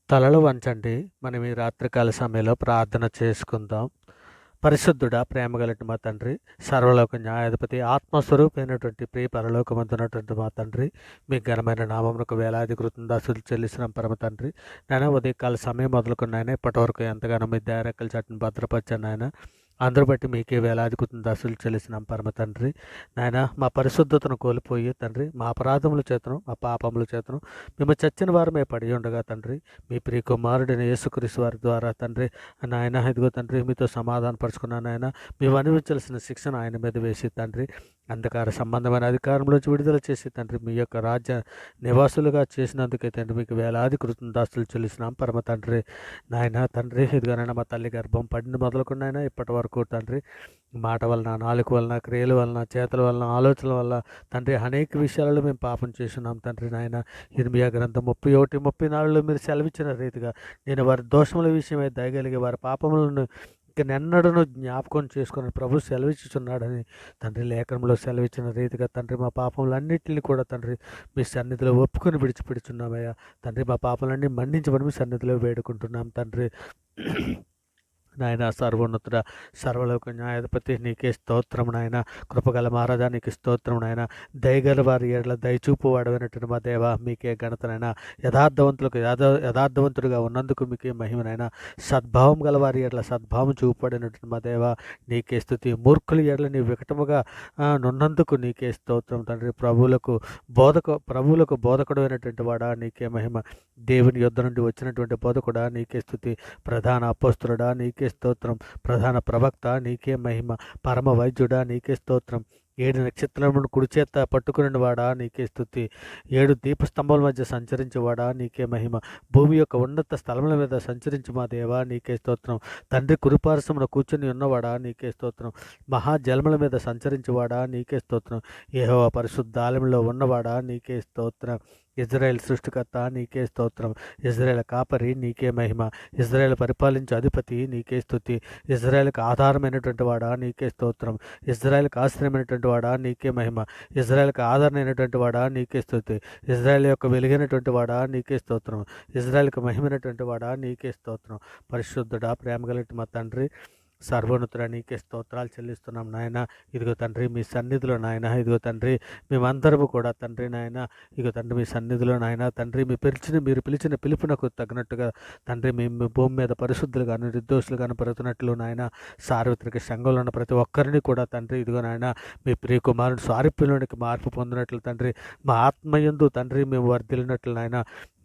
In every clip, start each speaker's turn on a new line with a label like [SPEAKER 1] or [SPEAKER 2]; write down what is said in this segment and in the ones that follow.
[SPEAKER 1] తలలు వంచండి. మనం ఈ రాత్రికాల సమయంలో ప్రార్థన చేసుకుందాం. పరిశుద్ధుడా, ప్రేమగలటి మా తండ్రి, సర్వలోక న్యాయాధిపతి, ఆత్మస్వరూపమైనటువంటి ప్రియ పరలోకమందున్నటువంటి మా తండ్రి, మీ ఘనమైన నామమునకు వేలాది కృతజ్ఞతాస్తుతులు చెల్లిస్తున్నాం పరమ తండ్రి. నాయన ఉదయకాల సమయం మొదలుకొని నాయన ఇప్పటివరకు ఎంతగానో మీ దయారెక్కల చాటున భద్రపరిచాను నాయన. అందరూ బట్టి మీకే వేలాది కృతజ్ఞతాస్తుతులు చెల్లిస్తున్నాం పరమ తండ్రి. నాయన మా పరిశుద్ధతను కోల్పోయి తండ్రి, మా అపరాధముల చేతను, మా పాపముల చేతను మేము చచ్చిన వారమే పడి ఉండగా తండ్రి, మీ ప్రియ కుమారుడైన యేసుక్రీస్తు వారి ద్వారా తండ్రి, నాయన ఇదిగో తండ్రి మీతో సమాధాన పరుచుకున్నాను నాయన. మేము అనుభవించాల్సిన శిక్షను ఆయన మీద వేసి తండ్రి, అంధకార సంబంధమైన అధికారంలోంచి విడుదల చేసి తండ్రి, మీ యొక్క రాజ్య నివాసులుగా చేసినందుకే తండ్రి మీకు వేలాది కృతజ్ఞతాస్తుతులు చెల్లిస్తున్నాం పరమ తండ్రి. నాయన తండ్రి, ఇదిగోనైనా మా తల్లి గర్భం పడిన మొదలుకున్నాయినా ఇప్పటి వరకు తండ్రి, మాట వలన, నాలుక వలన, క్రియల వలన, చేతుల వలన, ఆలోచనల వల్ల తండ్రి అనేక విషయాలలో మేము పాపం చేస్తున్నాం తండ్రి. నాయన ఇర్మియా గ్రంథం 31, 34లో మీరు సెలవిచ్చిన రీతిగా నేను వారి దోషముల విషయమై దయగలిగి వారి పాపములను ఇక నెన్నడను జ్ఞాపకం చేసుకుని ప్రభు సెలవిచ్చుచున్నాడని తండ్రి లేఖనంలో సెలవిచ్చిన రీతిగా తండ్రి మా పాపములన్నింటినీ కూడా తండ్రి మీ సన్నిధిలో ఒప్పుకొని విడిచిపెడుచున్నామయ్యా. తండ్రి మా పాపలన్నీ మన్నించమని మీ సన్నిధిలో వేడుకుంటున్నాం తండ్రి. నాయన సర్వోన్నతుడ, సర్వలోక న్యాయాధిపతి నీకే స్తోత్రం నాయన. కృపగల మహారాజా నీకు స్తోత్రం నాయన. దయగల వారి ఏడల దయచూపు వాడమైనటువంటి మా దేవ మీకే ఘనతనైనా. యథార్థవంతులకు యథార్థవంతుడిగా ఉన్నందుకు మీకే మహిమనైనా. సద్భావం గల వారి ఏడల సద్భావం చూపబడినటువంటి మా దేవ నీకే స్తుతి. మూర్ఖుల ఏడల నీ వికటముగా నున్నందుకు నీకే స్తోత్రం తండ్రి. ప్రభువులకు బోధకుడు అయినటువంటి వాడా నీకే మహిమ. దేవుని యొద్ద నుండి వచ్చినటువంటి బోధకుడా నీకే స్తుతి. ప్రధాన అపోస్తులుడా నీకే స్తోత్రం. ప్రధాన ప్రవక్త నీకే మహిమ. పరమ వైద్యుడా నీకే స్తోత్రం. 7 నక్షత్రములను కుడి చేత పట్టుకుని వాడా నీకే స్తుతి. 7 దీపస్తంభాల మధ్య సంచరించేవాడా నీకే మహిమ. భూమి యొక్క ఉన్నత స్థలముల మీద సంచరించి మా దేవా నీకే స్తోత్రం. తండ్రి కురిపార్శ్వమున కూర్చుని ఉన్నవాడా నీకే స్తోత్రం. మహాజలముల మీద సంచరించేవాడా నీకే స్తోత్రం. యెహోవా పరిశుద్ధ ఆలయంలో ఉన్నవాడా నీకే స్తోత్రం. ఇజ్రాయేల్ సృష్టికర్త నీకే స్తోత్రం. ఇజ్రాయేల్ కాపరి నీకే మహిమ. ఇజ్రాయేల్ పరిపాలించే అధిపతి నీకే స్తుతి. ఇజ్రాయేల్కి ఆధారమైనటువంటి వాడా నీకే స్తోత్రం. ఇజ్రాయేల్కి ఆశ్రయమైనటువంటి వాడా నీకే మహిమ. ఇజ్రాయేల్కి ఆదరణ అయినటువంటి వాడా నీకే స్తుతి. ఇజ్రాయేల్ యొక్క వెలుగైనటువంటి వాడా నీకే స్తోత్రం. ఇజ్రాయేల్కి మహిమైనటువంటి వాడా నీకే స్తోత్రం. పరిశుద్ధుడా, ప్రేమగలటి మా తండ్రి, సర్వోన్నతుడా నీకే స్తోత్రాలు చెల్లిస్తున్నాం నాయన. ఇదిగో తండ్రి మీ సన్నిధిలో నాయన, ఇదిగో తండ్రి మేమందరము కూడా తండ్రి నాయన, ఇదిగో తండ్రి మీ సన్నిధిలో నాయన తండ్రి మీరు పిలిచిన పిలుపునకు తగినట్టుగా తండ్రి మేము భూమి మీద పరిశుద్ధులు కానీ నిర్దోషులు కానీ పెరుగుతున్నట్లు నాయన, సార్వత్రిక సంఘంలో ఉన్న ప్రతి ఒక్కరిని కూడా తండ్రి ఇదిగో నాయన మీ ప్రియ కుమారుడు స్వారూప్యంలోనికి మార్పు పొందినట్లు తండ్రి, మా ఆత్మయందు తండ్రి మేము వర్ధిల్లినట్లు నాయన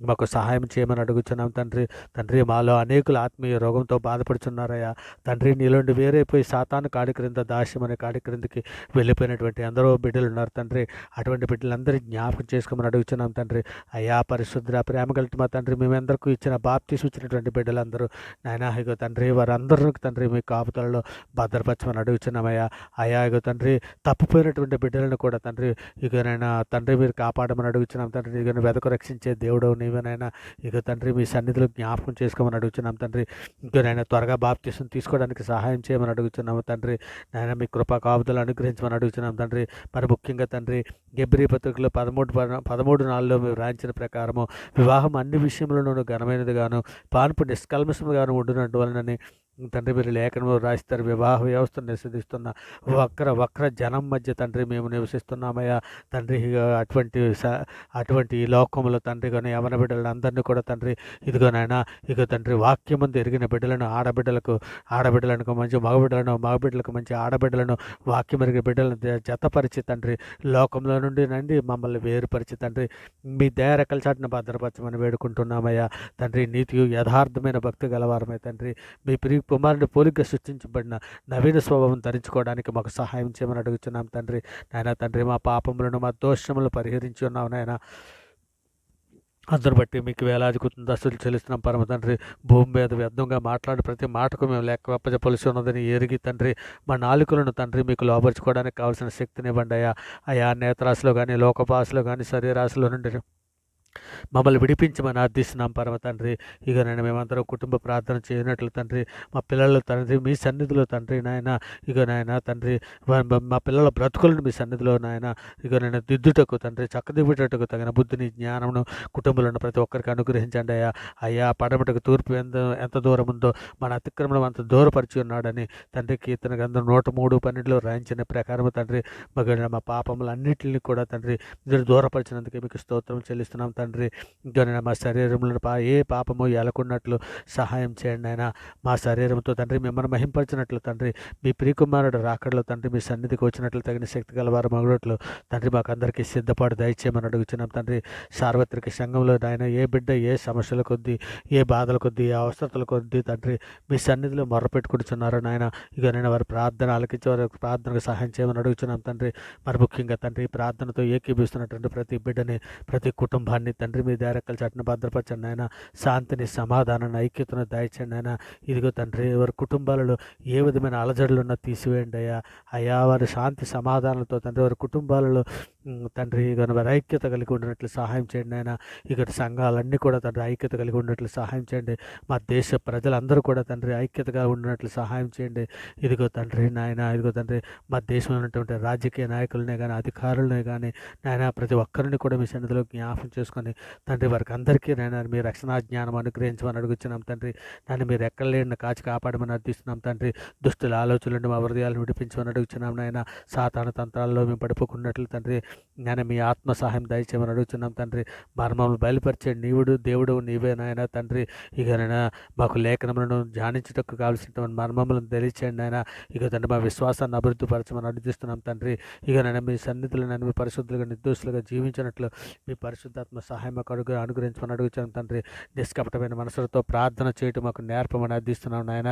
[SPEAKER 1] మాకు సహాయం చేయమని అడుగుచున్నాం తండ్రి. తండ్రి మాలో అనేకులు ఆత్మీయ రోగంతో బాధపడుచున్నారయ్యా తండ్రి. నీలోండి వేరైపోయి సాతాను కాడి క్రింద దాస్యం అనే కాడి క్రిందకి వెళ్ళిపోయినటువంటి ఎందరో బిడ్డలు ఉన్నారు తండ్రి. అటువంటి బిడ్డలందరినీ జ్ఞాపకం చేసుకోమని అడుగుచున్నాం తండ్రి. అయ్యా పరిశుద్ధ ప్రేమ కలిసి మా తండ్రి మేమందరికీ ఇచ్చిన బాప్తీసు ఇచ్చినటువంటి బిడ్డలందరూ నాయన ఇగో తండ్రి వారందరూ తండ్రి మీ కాపుతలలో భద్రపరచమని అడుగుచున్నామయ్యా. అయ్యా ఇగో తండ్రి తప్పిపోయినటువంటి బిడ్డలను కూడా తండ్రి ఇకనైనా తండ్రి మీరు కాపాడమని అడుగుచున్నాం తండ్రి. ఇక వెదకు రక్షించే దేవుడు నీవేనైనా ఇక తండ్రి మీ సన్నిధిలో జ్ఞాపకం చేసుకోమని అడుగుచున్నాం తండ్రి. ఇంకనైనా త్వరగా బాప్తీసం తీసుకోవడానికి సహాయం చేయమని అడుగుతున్నాము తండ్రి. నాయన మీ కృపా కాపుదలు అనుగ్రహించమని అడుగుతున్నాం తండ్రి. మరి ముఖ్యంగా తండ్రి గెబ్రీ పత్రికలో 13:4లో మీరు రాయించిన ప్రకారము వివాహం అన్ని విషయంలోనూ ఘనమైనదిగాను పాన్పు నిష్కల్మషముగాను ఉండునట్టువలనని తండ్రి మీరు లేఖనంలో రాస్తారు. వివాహ వ్యవస్థను నిషేధిస్తున్న వక్ర జనం మధ్య తండ్రి మేము నివసిస్తున్నామయ్యా తండ్రి. అటువంటి ఈ లోకంలో తండ్రి కానీ యవన బిడ్డలను అందరినీ కూడా తండ్రి ఇదిగోనైనా ఇక తండ్రి వాక్యం ముందు ఎరిగిన బిడ్డలను ఆడబిడ్డలకు మంచి మగబిడ్డలకు మంచి ఆడబిడ్డలను వాక్యం ఎరిగిన బిడ్డలను జతపరిచి తండ్రి లోకంలో నుండి మమ్మల్ని వేరుపరిచి తండ్రి మీ దయ రెక్కల చాటున భద్రపరచమని వేడుకుంటున్నామయ్యా తండ్రి. నీతియు యథార్థమైన భక్తి గలవారమై తండ్రి మీ ప్రియ కుమారుని పోలికగా సృష్టించబడిన నవీన స్వభావం ధరించుకోవడానికి మాకు సహాయం చేయమని అడుగుతున్నాం తండ్రి. నాయన తండ్రి మా పాపములను మా దోషములను పరిహరించి ఉన్నాం నాయన. అందరు బట్టి మీకు వేలాది కృతజ్ఞతలు చెల్లిస్తున్నాం పరమ తండ్రి. భూమి మీద వ్యర్థంగా మాట్లాడి ప్రతి మాటకు మేము లెక్క అప్పచెప్పవలసి ఉన్నదని ఎరిగి తండ్రి మా నాలుకలను తండ్రి మీకు లోపరుచుకోవడానికి కావాల్సిన శక్తిని ఇవ్వండి అయ్యా. నేత్రాశలో కానీ లోకపాశలో కానీ శరీరాశలో నుండి మమ్మల్ని విడిపించమని అర్థిస్తున్నాం పరమ తండ్రి. ఇక నేను మేమందరం కుటుంబ ప్రార్థన చేయనట్లు తండ్రి, మా పిల్లల తండ్రి మీ సన్నిధిలో తండ్రి నాయన, ఇక నాయన తండ్రి మా పిల్లల బ్రతుకులను మీ సన్నిధిలో నాయన ఇక నేను దిద్దుటకు తండ్రి, చక్కదిద్దుటకు తగిన బుద్ధిని జ్ఞానమును కుటుంబంలో ఉన్న ప్రతి ఒక్కరికి అనుగ్రహించండి అయ్యా. అయ్యా పడమటకు తూర్పు ఎంత దూరం ఉందో మన అతిక్రమణం అంత దూరపరిచి ఉన్నాడని తండ్రి కీర్తన గ్రంథం 103:12 రాయించిన ప్రకారం తండ్రి మా పాపములన్నిటిని కూడా తండ్రి మీరు దూరపరిచినందుకే మీకు స్తోత్రం చెల్లిస్తున్నాం తండ్రి. ఇంకా మా శరీరంలో ఏ పాపము ఎలకున్నట్లు సహాయం చేయండి ఆయన. మా శరీరంతో తండ్రి మిమ్మల్ని మహింపరిచినట్లు తండ్రి, మీ ప్రియకుమారుడు రాకడలో తండ్రి మీ సన్నిధికి వచ్చినట్లు తగిన శక్తి గలవారు మగడట్లు తండ్రి మాకు అందరికీ సిద్ధపాటు దయచేయమని అడుగుతున్నాం తండ్రి. సార్వత్రిక సంఘంలో ఆయన ఏ బిడ్డ ఏ సమస్యల కొద్దీ, ఏ బాధల కొద్దీ, ఏ అవసరతల కొద్దీ తండ్రి మీ సన్నిధిలో మొర్రపెట్టుకుంటున్నారో నాయన, ఇక నేను వారి ప్రార్థన ఆలకించి వారి ప్రార్థనకు సహాయం చేయమని అడుగుతున్నాం తండ్రి. మరి ముఖ్యంగా తండ్రి ప్రార్థనతో ఏకీభిస్తున్నటువంటి ప్రతి బిడ్డని, ప్రతి కుటుంబాన్ని తండ్రి మీ రెక్కల చాటున భద్రపరచండి ఆయన. శాంతిని, సమాధానాన్ని, ఐక్యతను దయచండి ఆయన. ఇదిగో తండ్రి వారి కుటుంబాలలో ఏ విధమైన అలజడులున్నా తీసివేయండి అయ్యా. అయ్యా వారి శాంతి సమాధానాలతో తండ్రి వారి కుటుంబాలలో తండ్రి వారి ఐక్యత కలిగి ఉండినట్లు సహాయం చేయండి ఆయన. ఇక్కడ సంఘాలన్నీ కూడా తండ్రి ఐక్యత కలిగి ఉన్నట్లు సహాయం చేయండి. మా దేశ ప్రజలందరూ కూడా తండ్రి ఐక్యతగా ఉండినట్లు సహాయం చేయండి. ఇదిగో తండ్రి నాయన, ఇదిగో తండ్రి మా దేశంలో ఉన్నటువంటి రాజకీయ నాయకులనే కానీ, అధికారులనే కానీ నాయన ప్రతి ఒక్కరిని కూడా మీ సన్నిధిలో జ్ఞాపకం చేసుకొని తండ్రి వారికి అందరికీ నాయన మీ రక్షణ జ్ఞానం అనుగ్రహించమని అడుగుతున్నాం తండ్రి. నన్ను మీరు ఎక్కడలేని కాచి కాపాడమని అర్థిస్తున్నాం తండ్రి. దుష్టుల ఆలోచనల నుండి మా హృదయాలను విడిపించమని అడుగుతున్నాం నాయన. సాతాను తంత్రాల్లో మేము పడిపోకున్నట్లు తండ్రి నేను మీ ఆత్మ సహాయం దయచేయమని అడుగుతున్నాం తండ్రి. మర్మములు బయలుపరిచే దేవుడు నీవే నాయన తండ్రి. ఇక నైనా మాకు లేఖనములను ధ్యానించుటకు కావలసినటువంటి మర్మములను తెలియచేయండి నాయన. ఇక తండ్రి మా విశ్వాసాన్ని అభివృద్ధి పరచమని అడుగుతున్నాం తండ్రి. ఇక నేను మీ సన్నిధులు నేను మీ పరిశుద్ధులుగా నిర్దోషులుగా జీవించినట్లు మీ పరిశుద్ధాత్మ సహాయం మాకు అనుగ్రహించమని అడుగుతాను తండ్రి. నిష్కపటమైన మనసులతో ప్రార్థన చేయటం మాకు నేర్పమని అర్థిస్తున్నాం నాయన.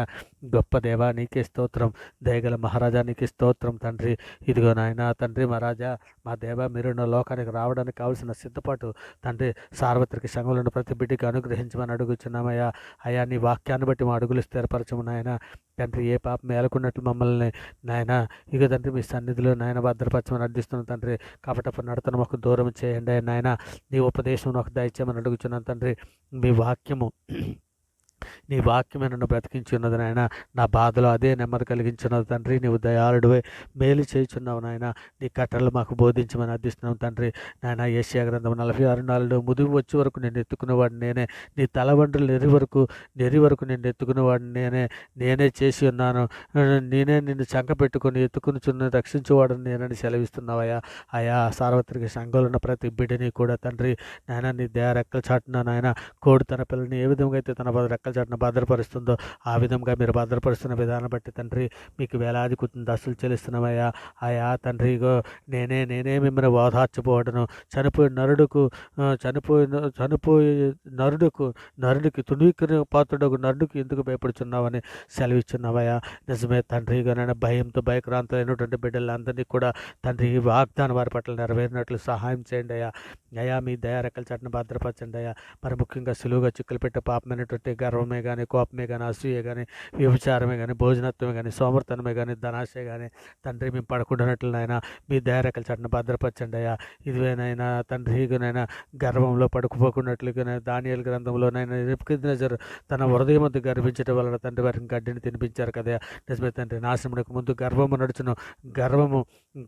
[SPEAKER 1] గొప్ప దేవా నీకే స్తోత్రం, దయగల మహారాజా నీకే స్తోత్రం తండ్రి. ఇదిగో నాయన తండ్రి మహారాజా మా దేవ మీరు నా లోకానికి రావడానికి కావాల్సిన సిద్ధపాటు తండ్రి సార్వత్రిక సంఘంలో ప్రతి బిడ్డకి అనుగ్రహించమని అడుగుతున్నామయ్యా. అయ్యా నీ వాక్యాన్ని బట్టి మా అడుగులు స్థిరపరచము నాయన తండ్రి. ఏ పాపం మేలుకున్నట్లు మమ్మల్ని నాయన ఇక తండ్రి మీ సన్నిధిలో నాయన భద్రపరచమని అర్థిస్తున్నాం తండ్రి. కాబట్టి నడతను మాకు దూరం చేయండి నాయన. నీ ఉపదేశం నాకు దయచేయమని అడుగుతున్నాను తండ్రి. మీ వాక్యము నీ వాక్యమే నన్ను బ్రతికించి ఉన్నది నాయన. నా బాధలో అదే నెమ్మది కలిగించున్నది తండ్రి. నీవు దయాళుడివే, మేలు చేయుచున్నావు నాయన. నీ కట్టలు మాకు బోధించమని అర్థిస్తున్నాం తండ్రి. నాయన యెషయా గ్రంథం 46:4 ముదువు వచ్చే వరకు నేను ఎత్తుకునేవాడిని నేనే, నీ తలవండ్రులు నెరి వరకు నేను ఎత్తుకునేవాడిని నేనే చేసి ఉన్నాను. నేనే నిన్ను చంక పెట్టుకుని ఎత్తుకునిచున్న రక్షించేవాడిని నేనని సెలవిస్తున్నావయ్యా. అయా సార్వత్రిక సంఘంలో ఉన్న ప్రతి బిడ్డని కూడా తండ్రి నాయన నీ దయా రెక్కల చాటున నాయన కోడి తన పిల్లని ఏ విధంగా అయితే తన రెక్కల చాటున భద్రపరుస్తుందో ఆ విధంగా మీరు భద్రపరుస్తున్న విధానం బట్టి తండ్రి మీకు వేలాది దశలు చెల్లిస్తున్నామయ్యా. అయా తండ్రి నేనే మిమ్మల్ని ఓదార్చిపోవడను చనిపోయిన నరుడికి తుణీకరి పాత్రుడు నరుడికి ఎందుకు భయపడుచున్నావని సెలవిచ్చున్నావయ్యా. నిజమే తండ్రి నేను భయంతో భయక్రాంతులైనటువంటి బిడ్డలందరినీ కూడా తండ్రి ఈ వాగ్దానం వారి పట్ల నెరవేరినట్లు సహాయం చేయండి అయ్యా. అయా మీ దయా రెక్కల చాటున భద్రపరచండి అయ్యా. మరి ముఖ్యంగా సులువుగా చిక్కులు పెట్టే పాపమైనటువంటి గర్వమే కానీ, కోపమే కానీ, అసూయే కానీ, వ్యభిచారమే కానీ, భోజనత్వమే కానీ, సోమర్తనమే కానీ, ధనాశే కానీ తండ్రి మేము పడకుండానట్లు నాయన మీ దయారెక్కల చాటున భద్రపరచండి అయ్యా. ఇదివేనైనా తండ్రి ఇకనైనా గర్వంలో పడుకుపోకున్నట్లుగా దానియేలు గ్రంథంలోనైనా నెబుకద్నెజరు తన హృదయం వద్ద గర్వించడం వలన తండ్రి వారిని గడ్డిని తినిపించారు కదా. నిజమే తండ్రి నాశనమునకు ముందు గర్వము నడుచును,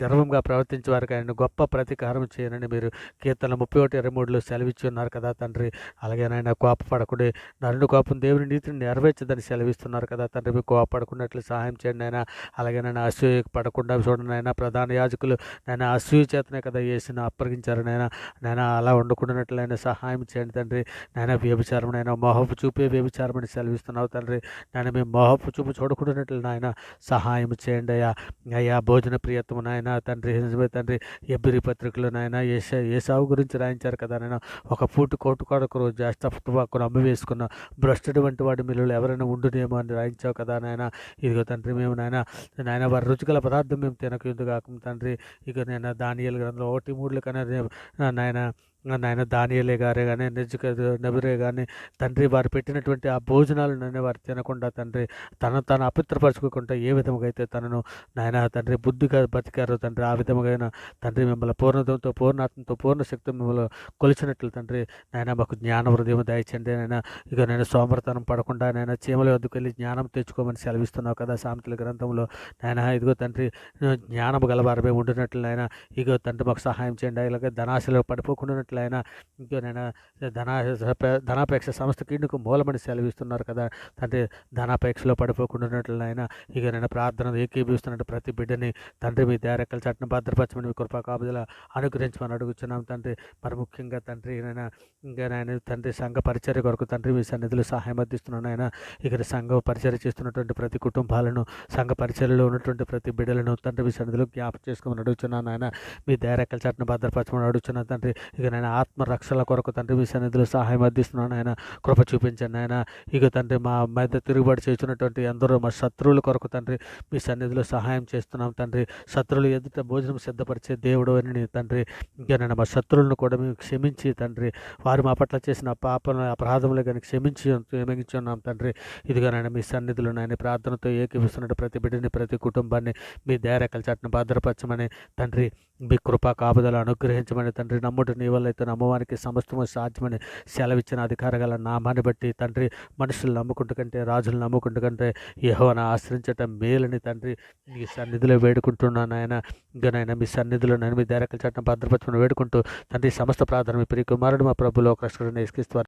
[SPEAKER 1] గర్వంగా ప్రవర్తించే వారికి ఆయన గొప్ప ప్రతీకారం చేయనని మీరు కీర్తన 31:23 సెలవిచ్చి ఉన్నారు కదా తండ్రి. అలాగే నాయన కోపపడకుండా నరుని కోపం దేవుని నీతిని నెరవేర్చదని సెలవిస్తున్నారు కదా తండ్రి. మీకు కోపపడకున్నట్లు సహాయం చేయండి ఆయన. అలాగే నన్ను అసూయ పడకుండా చూడండి ఆయన. ప్రధాన యాజకులు నేను అసూయ చేతనే కదా వేసిన అప్పగించారు నేను అలా ఉండకుండానట్లయినా సహాయం చేయండి తండ్రి. నేను వ్యభిచారం నైనా మోహపు చూపే వ్యభిచారం అని సెలవిస్తున్నావు తండ్రి. నేను మేము మోహపు చూపు చూడకుండానట్లు నాయన సహాయం చేయండి అయ్యా. భోజన ప్రియత్వం నాయన తండ్రి. నిజమే తండ్రి ఎబ్బిరి పత్రికలు నాయన ఏసావు గురించి రాయించారు కదా నాయన. ఒక పూట కోటుకొడకు జాస్తఫ్తువాకును అమ్మి వేసుకున్న భ్రష్టుడు వంటి వాడి మిల్లులు ఎవరైనా ఉండునేమో అని రాయించావు కదా నాయన. ఇదిగో తండ్రి మేము నాయన వారి రుచిగల పదార్థం మేము తినక ఎందుకు కాకుండా తండ్రి. ఇక నేను దానియేలు గ్రంథంలో 1:3 కన్నా నాయన నాయన దానియేలే గారే గాని, నెబురే గాని తండ్రి వారు పెట్టినటువంటి ఆ భోజనాలు నాయన వారు తినకుండా తండ్రి తనను తాను అపవిత్రపరచుకోకుండా ఏ విధముగా అయితే తనను నాయన తండ్రి బుద్ధిగా బతికారో తండ్రి ఆ విధముగా తండ్రి మిమ్మల్ని పూర్ణతంతో పూర్ణాత్మతో పూర్ణ శక్తి మిమ్మల్ని కొలిచినట్లు తండ్రి నాయన మాకు జ్ఞాన హృదయం దయచండి నాయన. ఇక నేను సోమరతనం పడకుండా నాయన చీమల వద్దకు వెళ్ళి జ్ఞానం తెచ్చుకోమని సెలవిస్తున్నావు కదా సామెతల గ్రంథంలో నాయన. ఇదిగో తండ్రి జ్ఞానము గలవారమే ఉండినట్లు నాయన. ఇగో తండ్రి మాకు సహాయం చేయండి. ఇలాగే ధనాశలో పడిపోకుండా ఆయన ఇంకో నేను ధనాపేక్ష సంస్థ కీడుకు మూలమని సెలవిస్తున్నారు కదా తండ్రి. ధనాపేక్షలో పడిపోకుండా ఆయన ఇక నేను ప్రార్థన ఏకీభవిస్తున్నట్టు ప్రతి బిడ్డని తండ్రి మీ దేరెక్కల చట్టం భద్రపరచమని మీ కృపా కాపుదల అనుగ్రహించమని అడుగుతున్నాం తండ్రి. మరి ముఖ్యంగా తండ్రి నేను ఇంకా నేను తండ్రి సంఘ పరిచర్య కొరకు తండ్రి మీ సన్నిధిలో సహాయం అందిస్తున్నాను ఆయన. ఇక్కడ సంఘ పరిచర్య చేస్తున్నటువంటి ప్రతి కుటుంబాలను సంఘ పరిచర్యలో ఉన్నటువంటి ప్రతి బిడ్డలను తండ్రి మీ సన్నిధిలో జ్ఞాపకం చేసుకోమని అడుగుతున్నాను ఆయన. మీ దేరెక్కల చట్టం భద్రపరచమని అడుగుతున్నాను తండ్రి. ఇక నేను ఆత్మరక్షల కొరకు తండ్రి మీ సన్నిధిలో సహాయం అందిస్తున్నాను ఆయన. కృప చూపించండి ఆయన. ఇక తండ్రి మా మీద తిరుగుబాటు చేస్తున్నటువంటి ఎందరో మా శత్రువుల కొరకు తండ్రి మీ సన్నిధిలో సహాయం చేస్తున్నాం తండ్రి. శత్రువులు ఎదుట భోజనం సిద్ధపరిచే దేవుడు అని తండ్రి. ఇంకా నేను మా శత్రువులను కూడా మేము క్షమించి తండ్రి వారు మా పట్ల చేసిన పాపలను అపరాధములు కానీ క్షమించున్నాం తండ్రి. ఇదిగా నేను మీ సన్నిధిలో నాయన ప్రార్థనతో ఏకీపిస్తున్నట్టు ప్రతి బిడ్డని ప్రతి కుటుంబాన్ని మీ దేరెక్కల చాటును భద్రపరచమని తండ్రి. మీ కృపా కాపుదల అనుగ్రహించమని తండ్రి. నమ్ముడు నీ వల్ల అయితే నమ్మవానికి సమస్తము సాధ్యమని సెలవిచ్చిన అధికార గల నామాన్ని బట్టి తండ్రి మనుషులు నమ్ముకుంటు కంటే రాజులు నమ్ముకుంటు కంటే యెహోవాను ఆశ్రయించటం మేలని తండ్రి మీ సన్నిధిలో వేడుకుంటున్నాను ఆయన. ఇంకా నాయన మీ సన్నిధిలో నేను మీ దేరెక్కల చాటును భద్రపరచమని వేడుకుంటూ తండ్రి సమస్త ప్రార్థన మీ ప్రియ కుమారుడు మా ప్రభులో కృష్ణుడిని యేసుక్రీస్తు